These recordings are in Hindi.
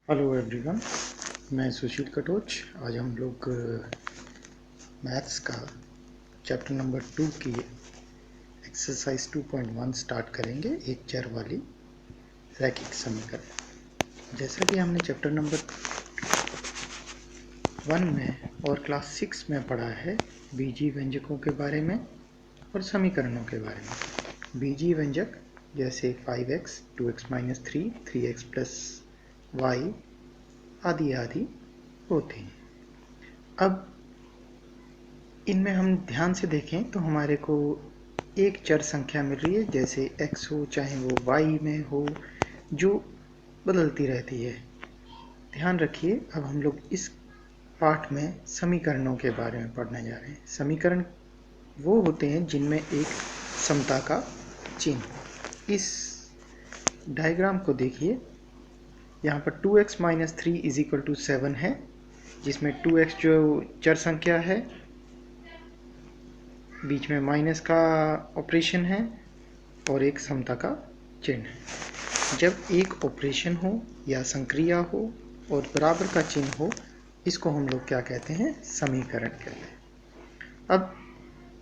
हेलो एवरीवन, मैं सुशील कटोच। आज हम लोग मैथ्स का चैप्टर नंबर 2 की एक्सरसाइज 2.1 स्टार्ट करेंगे, एक चर वाली रैखिक समीकरण। जैसा कि हमने चैप्टर नंबर 1 में और क्लास 6 में पढ़ा है बीजीय व्यंजकों के बारे में और समीकरणों के बारे में। बीजीय व्यंजक जैसे 5x, 2x - 3, 3x + y आदि आदि होते हैं। अब इनमें हम ध्यान से देखें तो हमारे को एक चर संख्या मिल रही है, जैसे x हो चाहे वो y में हो, जो बदलती रहती है। ध्यान रखिए, अब हम लोग इस पाठ में समीकरणों के बारे में पढ़ने जा रहे हैं। समीकरण वो होते हैं जिनमें एक समता का चिन्ह। इस डायग्राम को देखिए, यहाँ पर 2x - 3 = 7 है, जिसमें 2x जो चर संख्या है, बीच में माइनस का ऑपरेशन है और एक समता का चिन्ह है। जब एक ऑपरेशन हो या संक्रिया हो और बराबर का चिन्ह हो, इसको हम लोग क्या कहते हैं? समीकरण कहते हैं। अब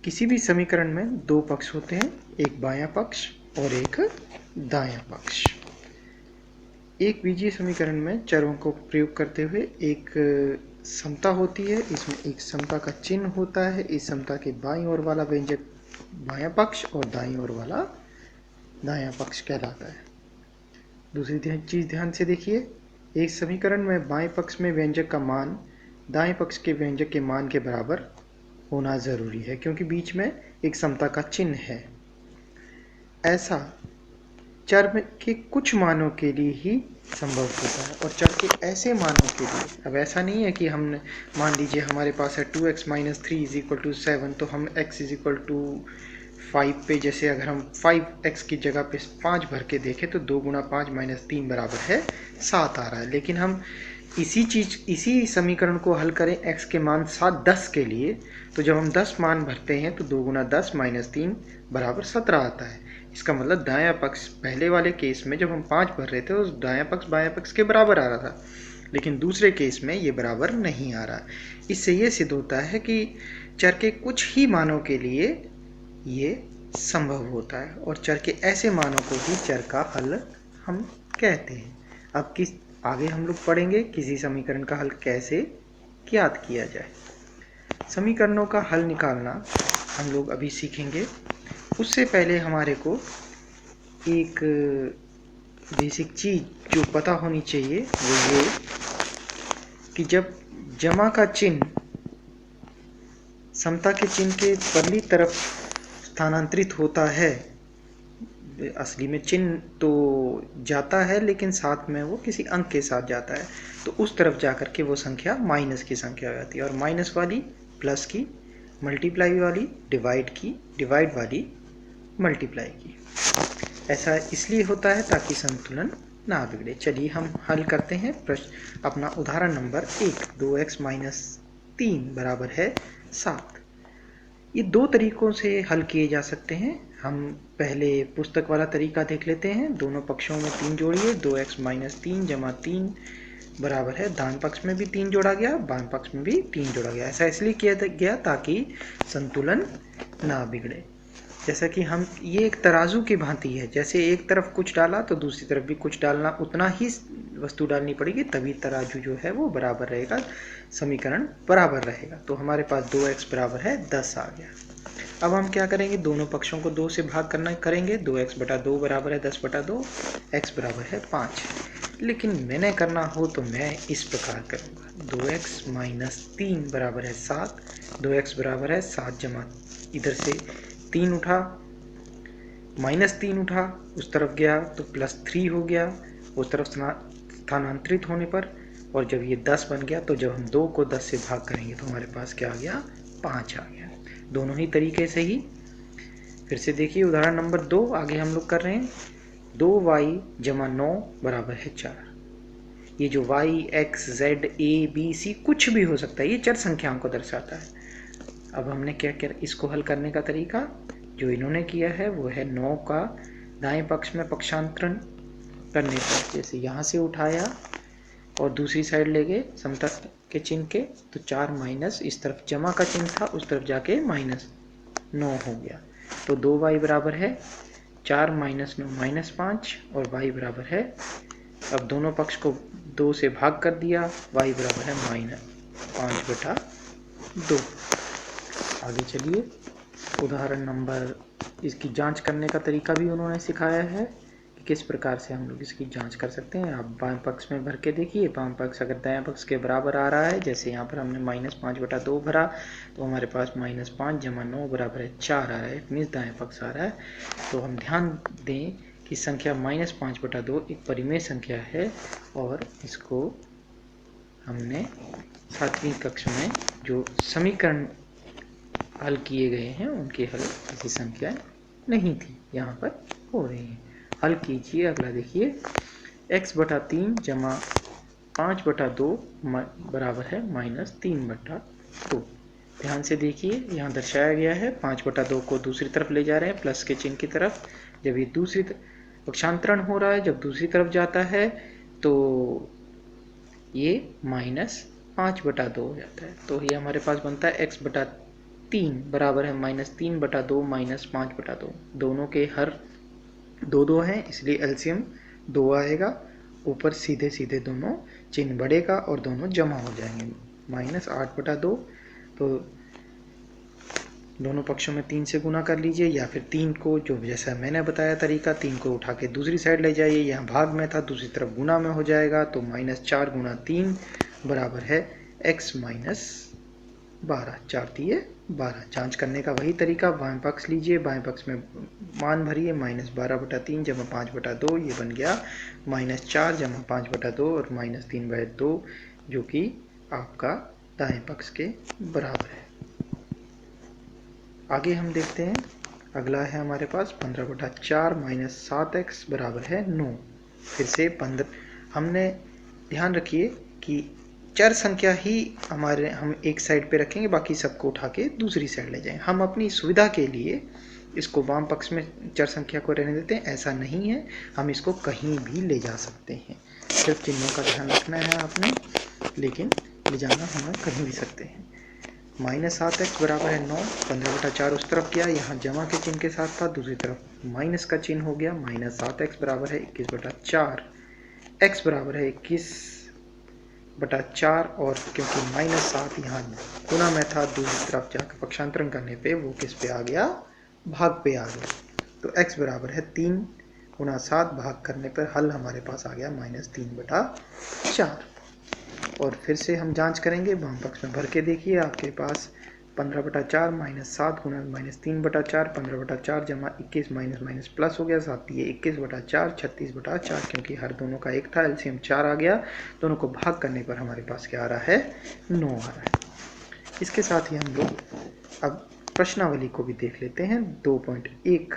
किसी भी समीकरण में दो पक्ष होते हैं, एक बायां पक्ष और एक दायां पक्ष। एक बीजीय समीकरण में चरों को प्रयोग करते हुए एक समता होती है, इसमें एक समता का चिन्ह होता है। इस समता के बाईं ओर वाला व्यंजक बायां पक्ष और दाईं ओर वाला दायां पक्ष कहलाता है। दूसरी चीज ध्यान से देखिए, एक समीकरण में बाएं पक्ष में व्यंजक का मान दाएं पक्ष के व्यंजक के मान के बराबर होना जरूरी है, क्योंकि बीच में एक समता का चिन्ह है। ऐसा चर के कुछ मानों के लिए ही संभव होता है, और चर के ऐसे मानों के लिए, अब ऐसा नहीं है कि हमने मान लीजिए हमारे पास है 2x - 3 = 7, तो हम x = 5 पे, जैसे अगर हम 5x की जगह पे 5 भर के देखें तो 2 × 5 - 3 बराबर है 7 आ रहा है। लेकिन हम इसी समीकरण को हल करें x के मान 10 के लिए, तो जब हम 10 मान भरते हैं तो 2 × 10 - 3 बराबर 17 आता है। इसका मतलब दायां पक्ष, पहले वाले केस में जब हम 5 भर रहे थे तो दायां पक्ष बायां पक्ष के बराबर आ रहा था, लेकिन दूसरे केस में ये बराबर नहीं आ रहा। इससे ये सिद्ध होता है कि चर के कुछ ही मानों के लिए ये संभव होता है, और चर के ऐसे मानों को ही चर का हल हम कहते हैं। अब आगे हम लोग पढ़ेंगे किसी समीकरण का हल कैसे ज्ञात किया जाए। समीकरणों का हल निकालना हम लोग अभी सीखेंगे। उससे पहले हमारे को एक बेसिक चीज जो पता होनी चाहिए वो ये कि जब जमा का चिन्ह समता के चिन्ह के परली तरफ स्थानांतरित होता है, असली में चिन्ह तो जाता है लेकिन साथ में वो किसी अंक के साथ जाता है, तो उस तरफ जाकर के वो संख्या माइनस की संख्या हो जाती है, और माइनस वाली प्लस की, मल्टीप्लाई वाली डिवाइड की, डिवाइड वाली मल्टीप्लाई की। ऐसा इसलिए होता है ताकि संतुलन ना बिगड़े। चलिए हम हल करते हैं प्रश्न अपना उदाहरण नंबर 1। 2x - 3 बराबर है 7। ये दो तरीकों से हल किए जा सकते हैं। हम पहले पुस्तक वाला तरीका देख लेते हैं। दोनों पक्षों में 3 जोड़िए। 2x - 3 = 3 बराबर है, दान पक्ष में भी 3 जोड़ा गया, बाम पक्ष में भी 3 जोड़ा गया। ऐसा इसलिए किया गया ताकि संतुलन ना बिगड़े। जैसा कि हम, ये एक तराजू की भांति है, जैसे एक तरफ कुछ डाला तो दूसरी तरफ भी कुछ डालना, उतना ही वस्तु डालनी पड़ेगी, तभी तराजू जो है वो बराबर रहेगा, समीकरण बराबर रहेगा। तो हमारे पास 2x बराबर है 10 आ गया। अब हम क्या करेंगे, दोनों पक्षों को 2 से भाग करना करेंगे। 2x/2 बराबर है 10/2, x बराबर है 5। लेकिन मैंने करना हो तो मैं इस प्रकार करूँगा। 2x - 3 बराबर है 7। 2x बराबर है 7 जमा, इधर से 3 उठा, -3 उठा, उस तरफ गया तो +3 हो गया उस तरफ स्थानांतरित होने पर। और जब ये 10 बन गया तो जब हम 2 को 10 से भाग करेंगे तो हमारे पास क्या आ गया? 5 आ गया। दोनों ही तरीके से ही फिर से देखिए उदाहरण नंबर 2 आगे हम लोग कर रहे हैं। 2y = 9 बराबर है 4। ये जो y, x, z, a, b, c कुछ भी हो सकता है, ये चर संख्याओं को दर्शाता है। अब हमने क्या किया, इसको हल करने का तरीका जो इन्होंने किया है वो है 9 का दाएं पक्ष में पक्षांतरण करने पर, जैसे यहाँ से उठाया और दूसरी साइड ले गए समता के चिन्ह के, तो 4 माइनस इस तरफ जमा का चिन्ह था उस तरफ जाके -9 हो गया। तो 2y बराबर है 4 माइनस 9 -5 और y बराबर है, अब दोनों पक्ष को 2 से भाग कर दिया, y बराबर है -5/2। आगे चलिए, उदाहरण नंबर, इसकी जांच करने का तरीका भी उन्होंने सिखाया है कि किस प्रकार से हम लोग इसकी जांच कर सकते हैं। आप बाएं पक्ष में भर के देखिए, बाएं पक्ष अगर दाएं पक्ष के बराबर आ रहा है, जैसे यहाँ पर हमने -5/2 भरा तो हमारे पास -5 जमा 9 बराबर है 4 आ रहा है, मीन्स दाएं पक्ष आ रहा है। तो हम ध्यान दें कि संख्या -5/2 एक परिमेय संख्या है और इसको हमने 7वीं कक्षा में जो समीकरण हल किए गए हैं उनके हल ऐसी संख्याएं नहीं थी, यहाँ पर हो रही हैं। हल कीजिए। अगला देखिए, x/3 जमा 5/2 बराबर है -3/2। ध्यान से देखिए, यहाँ दर्शाया गया है 5/2 को दूसरी तरफ ले जा रहे हैं प्लस के चिन्ह की तरफ। जब ये दूसरी पक्षांतरण हो रहा है, जब दूसरी तरफ जाता है तो ये -5/2 हो जाता है। तो ये हमारे पास बनता है x/3 बराबर है -3/2 -5/2। दोनों के हर 2 हैं, इसलिए एलसीएम 2 आएगा। ऊपर सीधे सीधे दोनों चिन्ह बढ़ेगा और दोनों जमा हो जाएंगे, -8/2। तो दोनों पक्षों में 3 से गुना कर लीजिए, या फिर 3 को, जो जैसा मैंने बताया तरीका, 3 को उठा के दूसरी साइड ले जाइए। यहाँ भाग में था, दूसरी तरफ गुना में हो जाएगा। तो -4 गुना 3 बराबर है x -12। 4 दिए 12। जांच करने का वही तरीका, बाएं पक्ष लीजिए, बाएं पक्ष में मान भरिए, -12/3 जमा 5/2, ये बन गया -4 जमा 5/2 और -3/2, जो कि आपका दाएं पक्ष के बराबर है। आगे हम देखते हैं, अगला है हमारे पास 15/4 -7x बराबर है 9। फिर से 15, हमने ध्यान रखिए कि चर संख्या ही हम एक साइड पे रखेंगे, बाकी सबको उठा के दूसरी साइड ले जाएंगे। हम अपनी सुविधा के लिए इसको वाम पक्ष में चर संख्या को रहने देते हैं, ऐसा नहीं है, हम इसको कहीं भी ले जा सकते हैं। सिर्फ चिन्हों का ध्यान रखना है आपने, लेकिन ले जाना हम कहीं भी सकते हैं। -7x बराबर है 9। 15/4 उस तरफ गया, यहाँ जमा के चिन्ह के साथ था, दूसरी तरफ माइनस का चिन्ह हो गया। -7x बराबर है 21/4। x बराबर है 21/4, और क्योंकि -7 यहाँ गुना में था, दूसरी तरफ जाकर पक्षांतरण करने पे वो किस पे आ गया, भाग पे आ गया। तो x बराबर है 3 गुना 7, भाग करने पर हल हमारे पास आ गया -3/4। और फिर से हम जांच करेंगे, वाम पक्ष में भर के देखिए, आपके पास 15/4 -7 गुना -3/4, 15/4 जमा 21 माइनस प्लस हो गया, 7 ये 21/4, 36/4, क्योंकि हर दोनों का एक था, एलसीएम 4 आ गया। दोनों को भाग करने पर हमारे पास क्या आ रहा है, 9 आ रहा है। इसके साथ ही हम लोग अब प्रश्नावली को भी देख लेते हैं। 2.1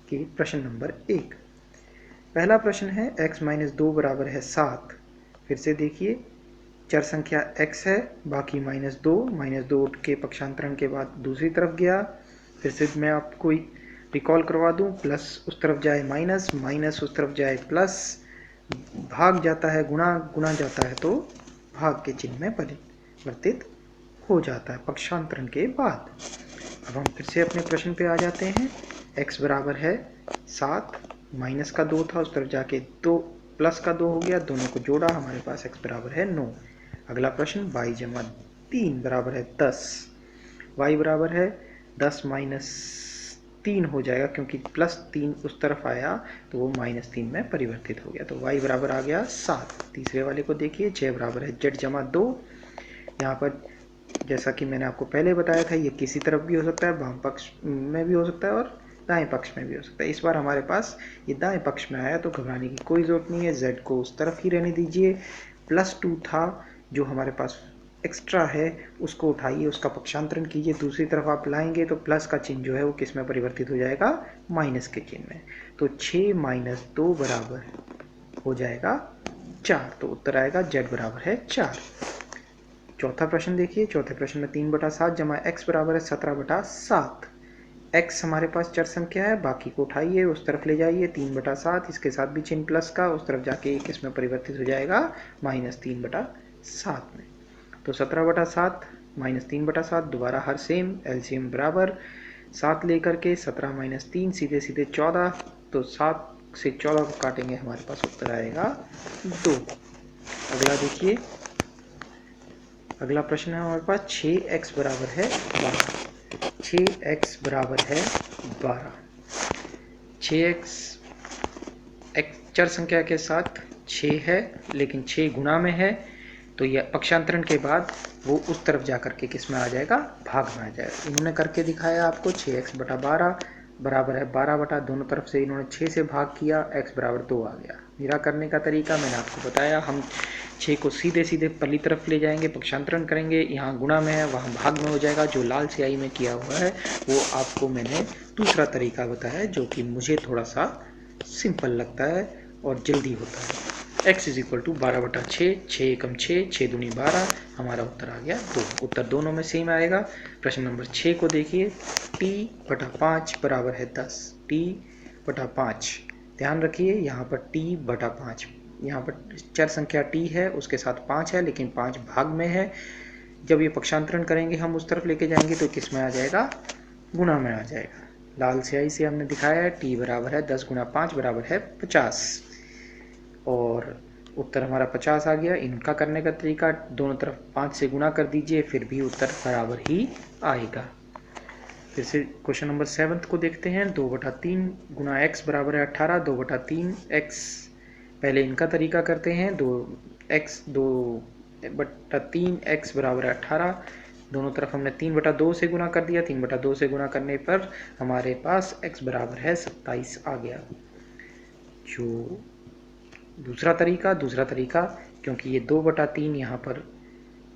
के प्रश्न नंबर 1। पहला प्रश्न है x - 2 बराबर है 7। फिर से देखिए, चर संख्या x है, बाकी -2 के पक्षांतरण के बाद दूसरी तरफ गया। फिर से मैं आपको रिकॉल करवा दूं, प्लस उस तरफ जाए माइनस उस तरफ जाए प्लस, भाग जाता है गुना जाता है तो भाग के चिन्ह में परिवर्तित हो जाता है पक्षांतरण के बाद। अब हम फिर से अपने प्रश्न पे आ जाते हैं। x बराबर है 7, माइनस का 2 था, उस तरफ जाके 2 प्लस का 2 हो गया, दोनों को जोड़ा, हमारे पास x बराबर है 9। अगला प्रश्न, y जमा 3 बराबर है 10। y बराबर है 10 - 3 हो जाएगा, क्योंकि +3 उस तरफ आया तो वो -3 में परिवर्तित हो गया। तो y बराबर आ गया 7। तीसरे वाले को देखिए, z बराबर है z जमा 2। यहाँ पर जैसा कि मैंने आपको पहले बताया था, ये किसी तरफ भी हो सकता है, वाम पक्ष में भी हो सकता है और दाएं पक्ष में भी हो सकता है। इस बार हमारे पास ये दाएं पक्ष में आया, तो घबराने की कोई ज़रूरत नहीं है, z को उस तरफ ही रहने दीजिए। +2 था जो हमारे पास एक्स्ट्रा है, उसको उठाइए, उसका पक्षांतरण कीजिए, दूसरी तरफ आप लाएंगे तो प्लस का चिन्ह जो है वो किस में परिवर्तित हो जाएगा, माइनस के चिन्ह में। तो 6 - 2 बराबर हो जाएगा 4। तो उत्तर आएगा z बराबर है 4। चौथा प्रश्न देखिए, चौथे प्रश्न में 3/7 जमा x बराबर है 17/7। x हमारे पास चर संख्या है, बाकी को उठाइए उस तरफ ले जाइए, 3/7, इसके साथ भी चिन्ह प्लस का, उस तरफ जाके किस में परिवर्तित हो जाएगा, -3/7 में। तो 17/7 -3/7 दोबारा हर सेम, एलसीएम बराबर 7 लेकर के 17 - 3 सीधे सीधे 14, तो 7 से 14 को काटेंगे, हमारे पास उत्तर आएगा 2। अगला देखिए, अगला प्रश्न है हमारे पास 6x बराबर है 12। 6x बराबर है 12। 6x चर संख्या के साथ 6 है, लेकिन 6 गुणा में है, तो यह पक्षांतरण के बाद वो उस तरफ जाकर के किस में आ जाएगा, भाग में आ जाएगा। इन्होंने करके दिखाया आपको, 6x/12 बराबर है 12 दोनों तरफ से इन्होंने 6 से भाग किया, x बराबर 2 आ गया। मेरा करने का तरीका मैंने आपको बताया, हम 6 को सीधे सीधे पहली तरफ ले जाएंगे, पक्षांतरण करेंगे, यहाँ गुणा में है वहाँ भाग में हो जाएगा। जो लाल स्याही में किया हुआ है वो आपको मैंने दूसरा तरीका बताया, जो कि मुझे थोड़ा सा सिंपल लगता है और जल्दी होता है। x = 12/6, 6 एकम 6, 6 दूनी 12, हमारा उत्तर आ गया 2। उत्तर दोनों में सेम आएगा। प्रश्न नंबर 6 को देखिए, t/5 बराबर है 10। t/5, ध्यान रखिए यहाँ पर t/5, यहाँ पर चर संख्या t है, उसके साथ 5 है, लेकिन 5 भाग में है। जब ये पक्षांतरण करेंगे हम उस तरफ लेके जाएंगे तो किस में आ जाएगा, गुणा में आ जाएगा। लाल स्याही से हमने दिखाया है, t बराबर है 10 × 5 बराबर है 50, और उत्तर हमारा 50 आ गया। इनका करने का तरीका, दोनों तरफ 5 से गुणा कर दीजिए, फिर भी उत्तर बराबर ही आएगा। फिर से क्वेश्चन नंबर 7 को देखते हैं। 2/3 × x बराबर है 18, 2/3 x, पहले इनका तरीका करते हैं। 2/3 x बराबर है 18, दोनों तरफ हमने 3/2 से गुणा कर दिया, 3/2 से गुणा करने पर हमारे पास x बराबर है 27 आ गया। जो दूसरा तरीका, क्योंकि ये 2/3 यहाँ पर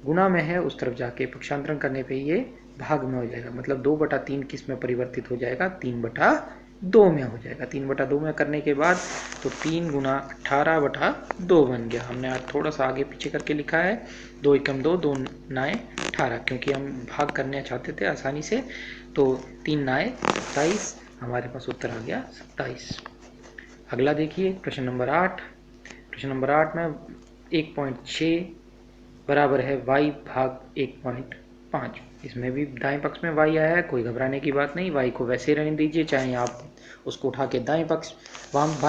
गुणा में है, उस तरफ जाके पक्षांतरण करने पे ये भाग में हो जाएगा, मतलब 2/3 किस में परिवर्तित हो जाएगा, 3/2 में हो जाएगा। 3/2 में करने के बाद तो 3 × 18/2 बन गया। हमने आज थोड़ा सा आगे पीछे करके लिखा है, 2 एकम 2, 2 9 18, क्योंकि हम भाग करना चाहते थे आसानी से, तो 3 9 27, हमारे पास उत्तर आ गया 27। अगला देखिए, प्रश्न नंबर 8। प्रश्न नंबर 8 में 1.6 बराबर है y भाग 1.5। इसमें भी दाएं पक्ष में y आया है, कोई घबराने की बात नहीं, y को वैसे रहने दीजिए, चाहे आप उसको उठा के बाएं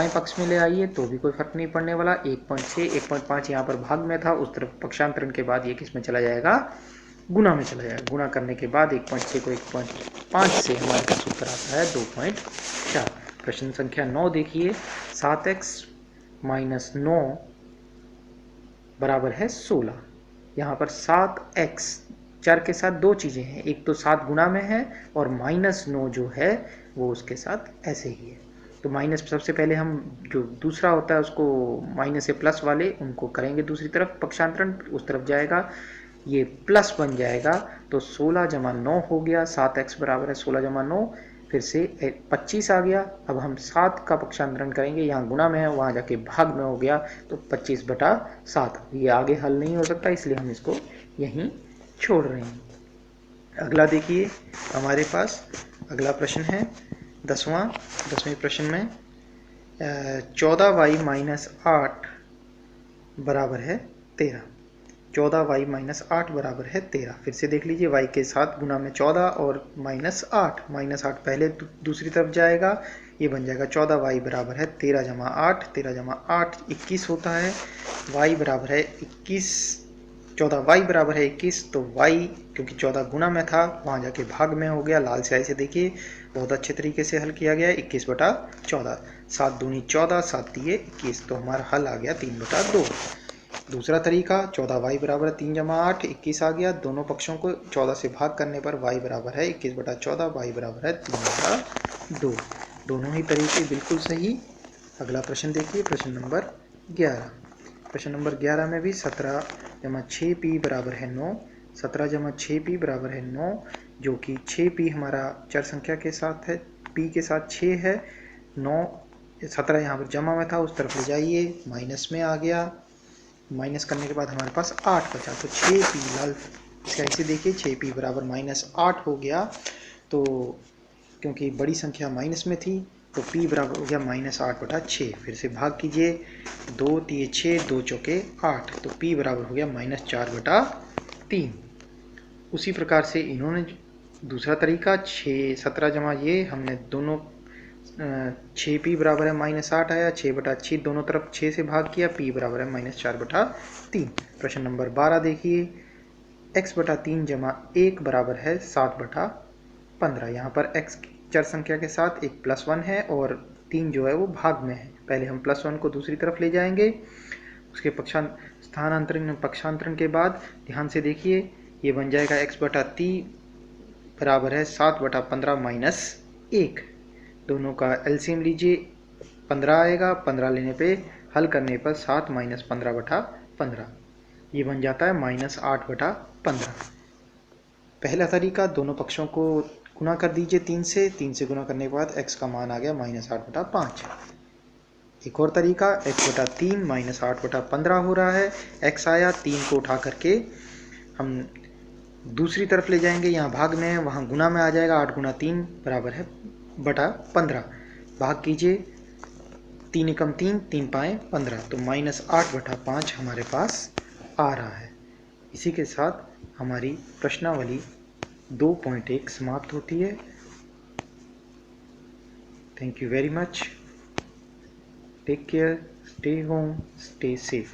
पक्ष में ले आइए तो भी कोई फर्क नहीं पड़ने वाला। 1.6, 1.5 यहाँ पर भाग में था, उस तरफ पक्षांतरण के बाद ये किस में चला जाएगा, गुणा में चला जाएगा। गुणा करने के बाद 1.6 को 1.5 से हमारे पास उत्तर आता है 2.4। प्रश्न संख्या 9 देखिए, 7x - 9 बराबर है 16। यहाँ पर 7x चर के साथ दो चीज़ें हैं, एक तो 7 गुणा में है, और -9 जो है वो उसके साथ ऐसे ही है। तो माइनस, सबसे पहले हम जो दूसरा होता है उसको माइनस से प्लस वाले उनको करेंगे, दूसरी तरफ पक्षांतरण उस तरफ जाएगा, ये प्लस बन जाएगा, तो 16 + 9 हो गया। 7x बराबर है 16 + 9, फिर से 25 आ गया। अब हम 7 का पक्षांतरण करेंगे, यहाँ गुणा में है वहाँ जाके भाग में हो गया, तो 25/7। ये आगे हल नहीं हो सकता, इसलिए हम इसको यहीं छोड़ रहे हैं। अगला देखिए, हमारे पास अगला प्रश्न है 10वें प्रश्न में 14y - 8 बराबर है 13। 14y - 8 बराबर है 13। फिर से देख लीजिए, y के साथ गुणा में 14 और -8, -8 पहले दूसरी तरफ जाएगा, ये बन जाएगा 14y बराबर है 13 + 8, 13 + 8 21 होता है। y बराबर है 21, 14y बराबर है 21, तो y क्योंकि 14 गुणा में था वहाँ जाके भाग में हो गया। लाल स्याही से देखिए, बहुत अच्छे तरीके से हल किया गया है। 21/14, 7 दूनी 14, 7 तिये 21, तो हमारा हल आ गया 3/2। दूसरा तरीका, 14y बराबर है 3 + 8, 21 आ गया। दोनों पक्षों को 14 से भाग करने पर y बराबर है 21/14, y बराबर है 3/2। दोनों ही तरीके बिल्कुल सही। अगला प्रश्न देखिए, प्रश्न नंबर 11। प्रश्न नंबर 11 में भी 17 + 6p बराबर है 9। 17 + 6p बराबर है 9, जो कि 6p हमारा चर संख्या के साथ है, p के साथ 6 है। 9 17 यहाँ पर जमा में था, उस तरफ ले जाइए, माइनस में आ गया। माइनस करने के बाद हमारे पास 8 बचा, तो 6p, लाल स्याही से देखिए 6p बराबर -8 हो गया। तो क्योंकि बड़ी संख्या माइनस में थी तो p बराबर हो गया -8/6। फिर से भाग कीजिए, 2 3 6, 2 चौके 8, तो p बराबर हो गया -4/3। उसी प्रकार से इन्होंने दूसरा तरीका 6 17 जमा ये हमने दोनों 6p बराबर है -8 आया, 6/6 दोनों तरफ 6 से भाग किया, p बराबर है -4/3। प्रश्न नंबर 12 देखिए, x/3 जमा 1 बराबर है 7/15। यहाँ पर x चर संख्या के साथ एक +1 है और 3 जो है वो भाग में है। पहले हम +1 को दूसरी तरफ ले जाएंगे, उसके पक्षांतरण के बाद ध्यान से देखिए, ये बन जाएगा x/3 बराबर है 7/15 - 1। दोनों का एलसीएम लीजिए, 15 आएगा, 15 लेने पे हल करने पर 7 - 15/15, ये बन जाता है -8/15। पहला तरीका, दोनों पक्षों को गुना कर दीजिए 3 से, 3 से गुना करने के बाद x का मान आ गया -8/5। एक और तरीका, x/3 -8/15 हो रहा है, x आया, 3 को उठा करके हम दूसरी तरफ ले जाएंगे, यहाँ भाग में है वहाँ गुना में आ जाएगा, 8 × 3 बराबर है /15। भाग कीजिए, 3 एकम 3, 3 पाएँ 15, तो -8/5 हमारे पास आ रहा है। इसी के साथ हमारी प्रश्नावली 2.1 समाप्त होती है। Thank you very much. Take care, stay home, stay safe.